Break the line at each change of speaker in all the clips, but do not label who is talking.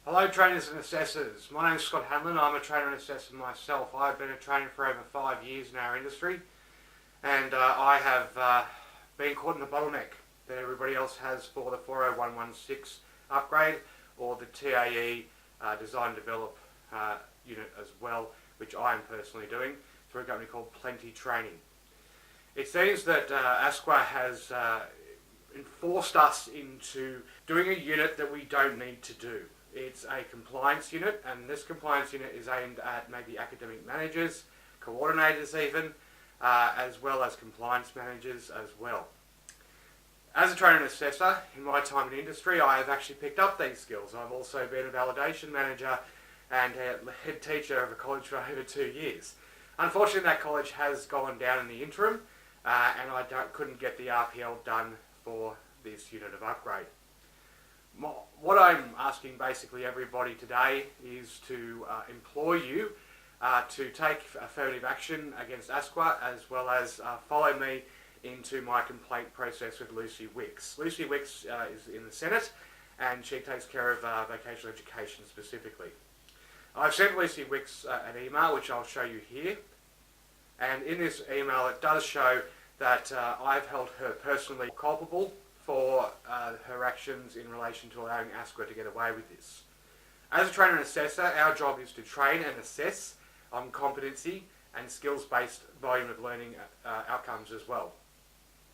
Hello trainers and assessors, my name is Scott Hanlon. I'm a trainer and assessor myself. I've been a trainer for over 5 years in our industry, and I have been caught in the bottleneck that everybody else has for the 40116 upgrade or the TAE Design and Develop unit as well, which I am personally doing through a company called Plenty Training. It seems that ASQA has enforced us into doing a unit that we don't need to do. It's a compliance unit, and this compliance unit is aimed at maybe academic managers, coordinators even, as well as compliance managers as well. As a trainer and assessor, in my time in industry, I have actually picked up these skills. I've also been a validation manager and a head teacher of a college for over 2 years. Unfortunately, that college has gone down in the interim, and I couldn't get the RPL done for this unit of upgrade. What I'm asking basically everybody today is to implore you to take affirmative action against ASQA, as well as follow me into my complaint process with Lucy Wicks. Lucy Wicks is in the Senate, and she takes care of vocational education specifically. I've sent Lucy Wicks an email which I'll show you here, and in this email it does show that I've held her personally culpable for her actions in relation to allowing ASQA to get away with this. As a trainer and assessor, our job is to train and assess on competency and skills-based volume of learning outcomes as well.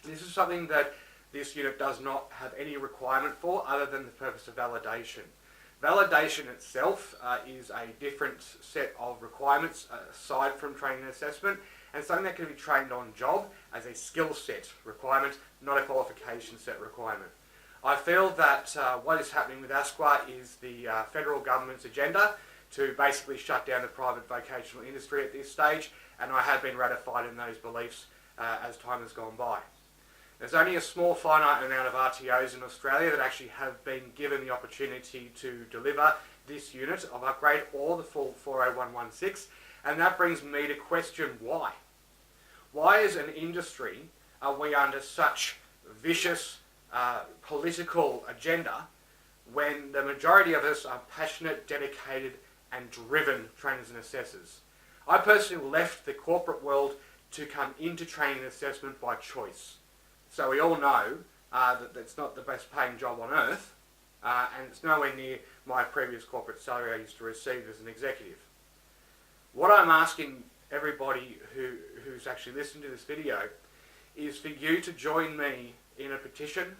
This is something that this unit does not have any requirement for other than the purpose of validation. Validation itself is a different set of requirements aside from training and assessment, and something that can be trained on job as a skill set requirement, not a qualification set requirement. I feel that what is happening with ASQA is the federal government's agenda to basically shut down the private vocational industry at this stage, and I have been ratified in those beliefs as time has gone by. There's only a small finite amount of RTOs in Australia that actually have been given the opportunity to deliver this unit of upgrade or the full 40116, and that brings me to question why. Why as an industry are we under such vicious political agenda when the majority of us are passionate, dedicated and driven trainers and assessors? I personally left the corporate world to come into training and assessment by choice. So we all know that it's not the best paying job on earth, and it's nowhere near my previous corporate salary I used to receive as an executive. What I'm asking everybody who's actually listening to this video is for you to join me in a petition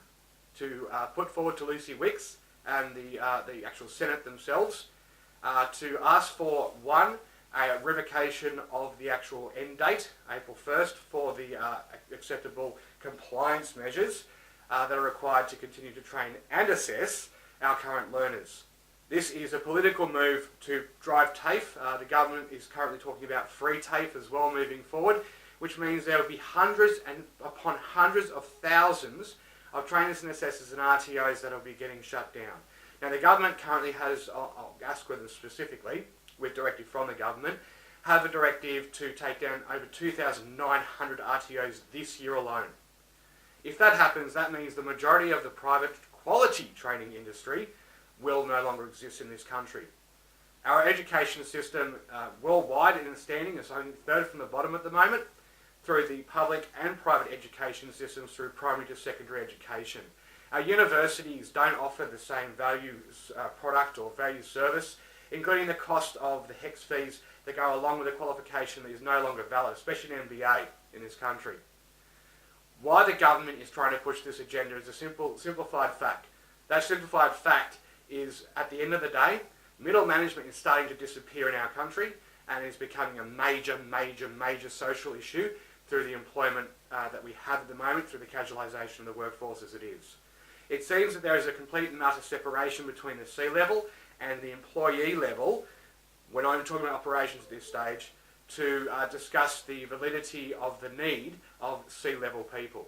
to put forward to Lucy Wicks and the actual Senate themselves to ask for, one, a revocation of the actual end date, April 1st, for the acceptable compliance measures that are required to continue to train and assess our current learners. This is a political move to drive TAFE. The government is currently talking about free TAFE as well moving forward, which means there will be hundreds and upon hundreds of thousands of trainers and assessors and RTOs that will be getting shut down. Now the government currently has, ASQA specifically, with directive from the government, have a directive to take down over 2,900 RTOs this year alone. If that happens, that means the majority of the private quality training industry will no longer exist in this country. Our education system worldwide in standing is only third from the bottom at the moment through the public and private education systems through primary to secondary education. Our universities don't offer the same value product or value service, including the cost of the HECS fees that go along with a qualification that is no longer valid, especially an MBA in this country. Why the government is trying to push this agenda is a simplified fact. That simplified fact is, at the end of the day, middle management is starting to disappear in our country and is becoming a major social issue through the employment that we have at the moment, through the casualisation of the workforce as it is. It seems that there is a complete and utter separation between the C-level and the employee level, when I'm talking about operations at this stage, to discuss the validity of the need of C-level people,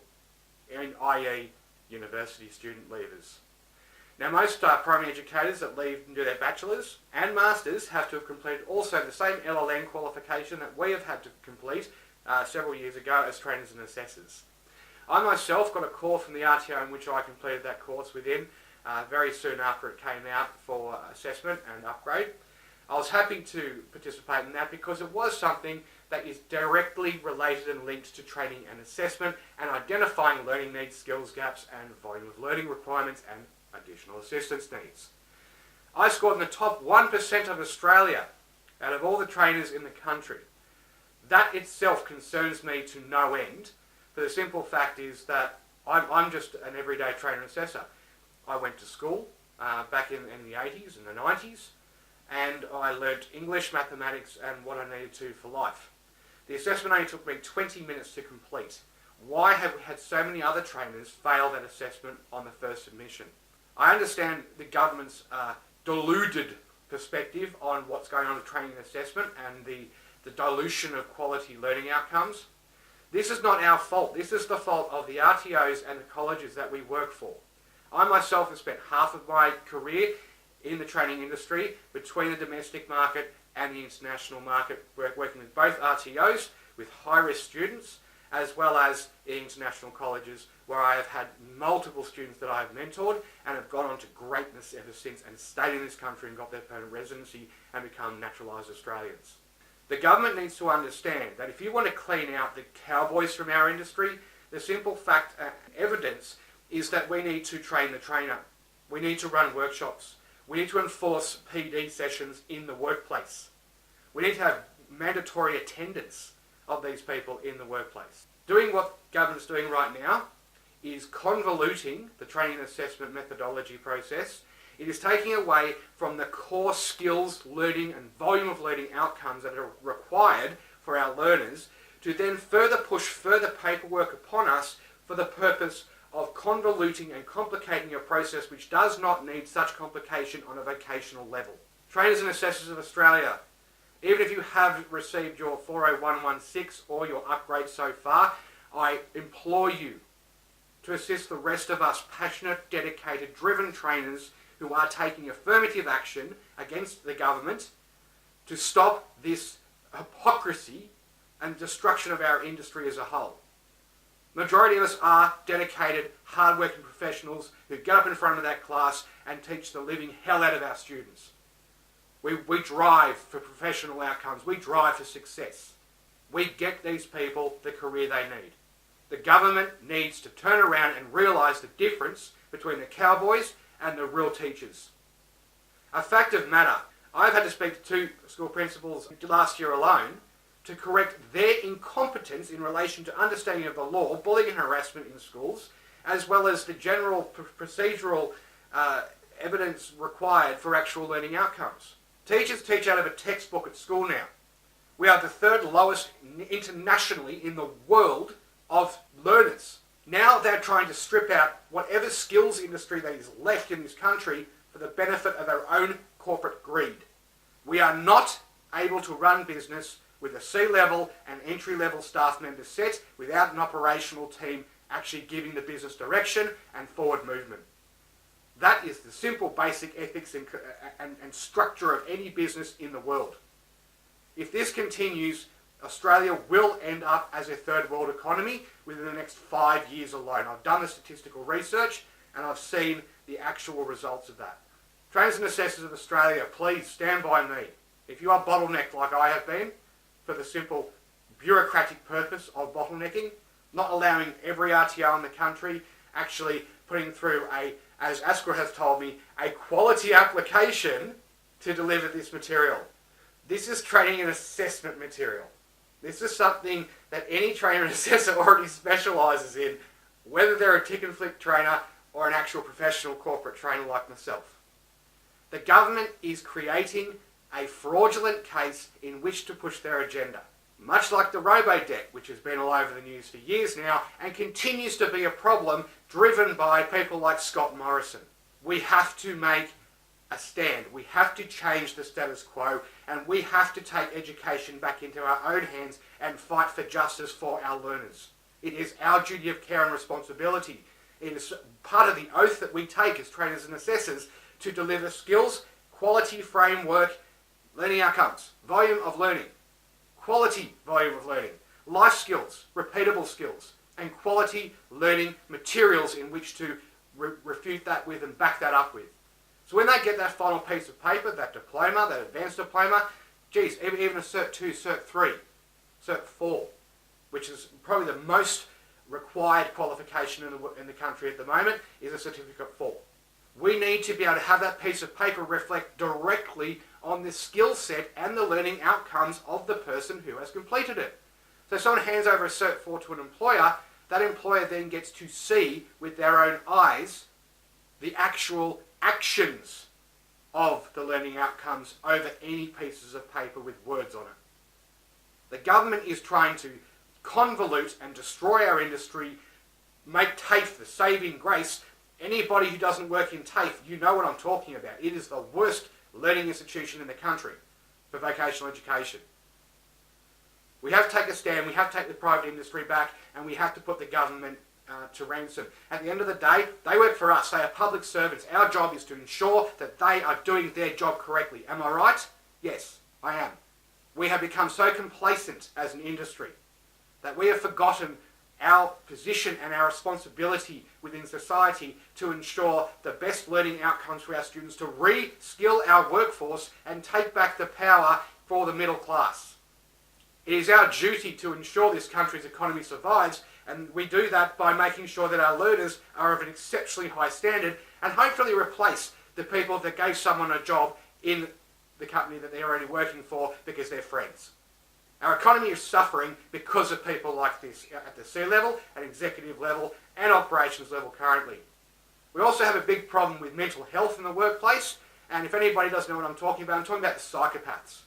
i.e. university student leavers. Now most primary educators that leave and do their bachelors and masters have to have completed also the same LLM qualification that we have had to complete several years ago as trainers and assessors. I myself got a call from the RTO in which I completed that course within very soon after it came out for assessment and upgrade. I was happy to participate in that because it was something that is directly related and linked to training and assessment and identifying learning needs, skills gaps and volume of learning requirements and additional assistance needs. I scored in the top 1% of Australia out of all the trainers in the country. That itself concerns me to no end, for the simple fact is that I'm just an everyday trainer and assessor. I went to school back in the 80s and the 90s, and I learnt English, mathematics and what I needed to for life. The assessment only took me 20 minutes to complete. Why have we had so many other trainers fail that assessment on the first submission? I understand the government's deluded perspective on what's going on with training and assessment and the dilution of quality learning outcomes. This is not our fault. This is the fault of the RTOs and the colleges that we work for. I myself have spent half of my career in the training industry between the domestic market and the international market, working with both RTOs, with high-risk students, as well as international colleges where I have had multiple students that I have mentored and have gone on to greatness ever since and stayed in this country and got their permanent residency and become naturalised Australians. The government needs to understand that if you want to clean out the cowboys from our industry, the simple fact evidence is that we need to train the trainer. We need to run workshops. We need to enforce PD sessions in the workplace. We need to have mandatory attendance of these people in the workplace. Doing what government's doing right now is convoluting the training and assessment methodology process. It is taking away from the core skills, learning and volume of learning outcomes that are required for our learners to then further push further paperwork upon us for the purpose of convoluting and complicating a process which does not need such complication on a vocational level. Trainers and Assessors of Australia, even if you have received your 40116 or your upgrade so far, I implore you to assist the rest of us passionate, dedicated, driven trainers who are taking affirmative action against the government to stop this hypocrisy and destruction of our industry as a whole. Majority of us are dedicated, hard-working professionals who get up in front of that class and teach the living hell out of our students. We drive for professional outcomes. We drive for success. We get these people the career they need. The government needs to turn around and realise the difference between the cowboys and the real teachers. A fact of matter, I've had to speak to 2 school principals last year alone to correct their incompetence in relation to understanding of the law, bullying and harassment in schools, as well as the general procedural evidence required for actual learning outcomes. Teachers teach out of a textbook at school now. We are the 3rd lowest internationally in the world of learners. Now they're trying to strip out whatever skills industry that is left in this country for the benefit of our own corporate greed. We are not able to run business with a C-level and entry-level staff member set without an operational team actually giving the business direction and forward movement. That is the simple basic ethics and structure of any business in the world. If this continues, Australia will end up as a 3rd world economy within the next 5 years alone. I've done the statistical research and I've seen the actual results of that. Trainers and Assessors of Australia, please stand by me. If you are bottlenecked like I have been, for the simple bureaucratic purpose of bottlenecking, not allowing every RTO in the country actually putting through as Ascot has told me, a quality application to deliver this material. This is training and assessment material. This is something that any trainer and assessor already specialises in, whether they're a tick and flick trainer or an actual professional corporate trainer like myself. The government is creating a fraudulent case in which to push their agenda, much like the robo-debt, which has been all over the news for years now and continues to be a problem driven by people like Scott Morrison. We have to make a stand. We have to change the status quo, and we have to take education back into our own hands and fight for justice for our learners. It is our duty of care and responsibility. It is part of the oath that we take as trainers and assessors to deliver skills, quality framework, learning outcomes, volume of learning, quality volume of learning, life skills, repeatable skills, and quality learning materials in which to refute that with and back that up with. So when they get that final piece of paper, that diploma, that advanced diploma, geez, even a Cert 2, Cert 3, Cert 4, which is probably the most required qualification in the country at the moment, is a Certificate 4. We need to be able to have that piece of paper reflect directly on the skill set and the learning outcomes of the person who has completed it. So if someone hands over a Cert 4 to an employer, that employer then gets to see with their own eyes the actual actions of the learning outcomes over any pieces of paper with words on it. The government is trying to convolute and destroy our industry, make TAFE the saving grace. Anybody who doesn't work in TAFE, you know what I'm talking about. It is the worst learning institution in the country for vocational education. We have to take a stand, we have to take the private industry back, and we have to put the government to ransom. At the end of the day, they work for us. They are public servants. Our job is to ensure that they are doing their job correctly. Am I right? Yes, I am. We have become so complacent as an industry that we have forgotten our position and our responsibility within society to ensure the best learning outcomes for our students, to re-skill our workforce and take back the power for the middle class. It is our duty to ensure this country's economy survives, and we do that by making sure that our learners are of an exceptionally high standard and hopefully replace the people that gave someone a job in the company that they're already working for because they're friends. Our economy is suffering because of people like this at the C-level, at executive level and operations level currently. We also have a big problem with mental health in the workplace, and if anybody doesn't know what I'm talking about the psychopaths.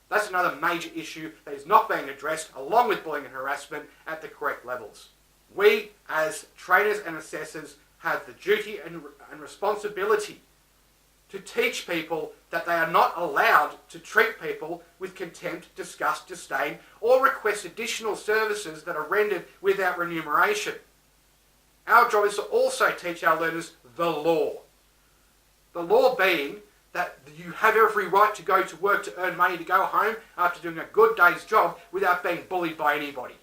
That's another major issue that is not being addressed, along with bullying and harassment, at the correct levels. We, as trainers and assessors, have the duty and responsibility to teach people that they are not allowed to treat people with contempt, disgust, disdain, or request additional services that are rendered without remuneration. Our job is to also teach our learners the law. The law being that you have every right to go to work to earn money to go home after doing a good day's job without being bullied by anybody.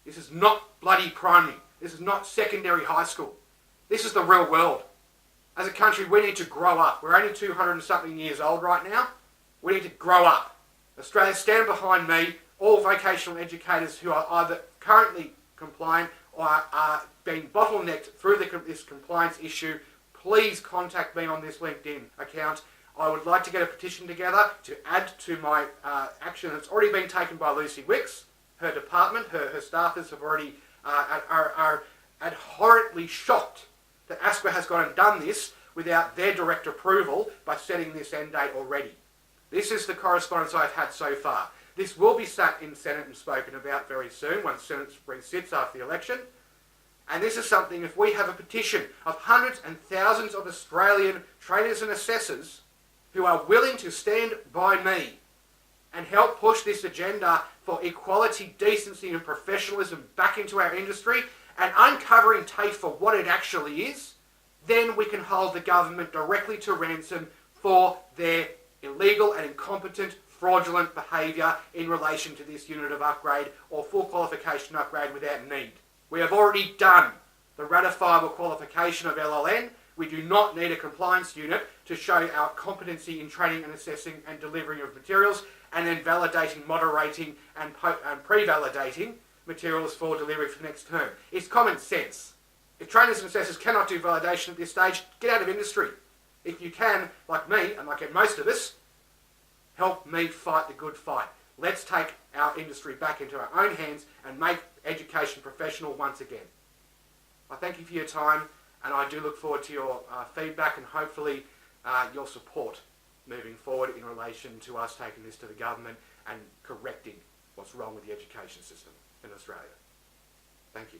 This is not bloody primary. This is not secondary high school. This is the real world. As a country, we need to grow up. We're only 200 and something years old right now. We need to grow up. Australia, stand behind me, all vocational educators who are either currently compliant or are being bottlenecked through this compliance issue. Please contact me on this LinkedIn account. I would like to get a petition together to add to my action that's already been taken by Lucy Wicks. Her department, her staffers have already are abhorrently shocked that ASQA has gone and done this without their direct approval by setting this end date already. This is the correspondence I've had so far. This will be sat in Senate and spoken about very soon, once Senate sits after the election. And this is something, if we have a petition of hundreds and thousands of Australian trainers and assessors who are willing to stand by me and help push this agenda for equality, decency and professionalism back into our industry and uncovering TAFE for what it actually is, then we can hold the government directly to ransom for their illegal and incompetent, fraudulent behaviour in relation to this unit of upgrade or full qualification upgrade without need. We have already done the ratifiable qualification of LLN. We do not need a compliance unit to show our competency in training and assessing and delivering of materials and then validating, moderating and pre-validating materials for delivery for the next term. It's common sense. If trainers and assessors cannot do validation at this stage, get out of industry. If you can, like me and like most of us, help me fight the good fight. Let's take our industry back into our own hands and make education professional once again. I thank you for your time, and I do look forward to your feedback and hopefully your support moving forward in relation to us taking this to the government and correcting what's wrong with the education system in Australia. Thank you.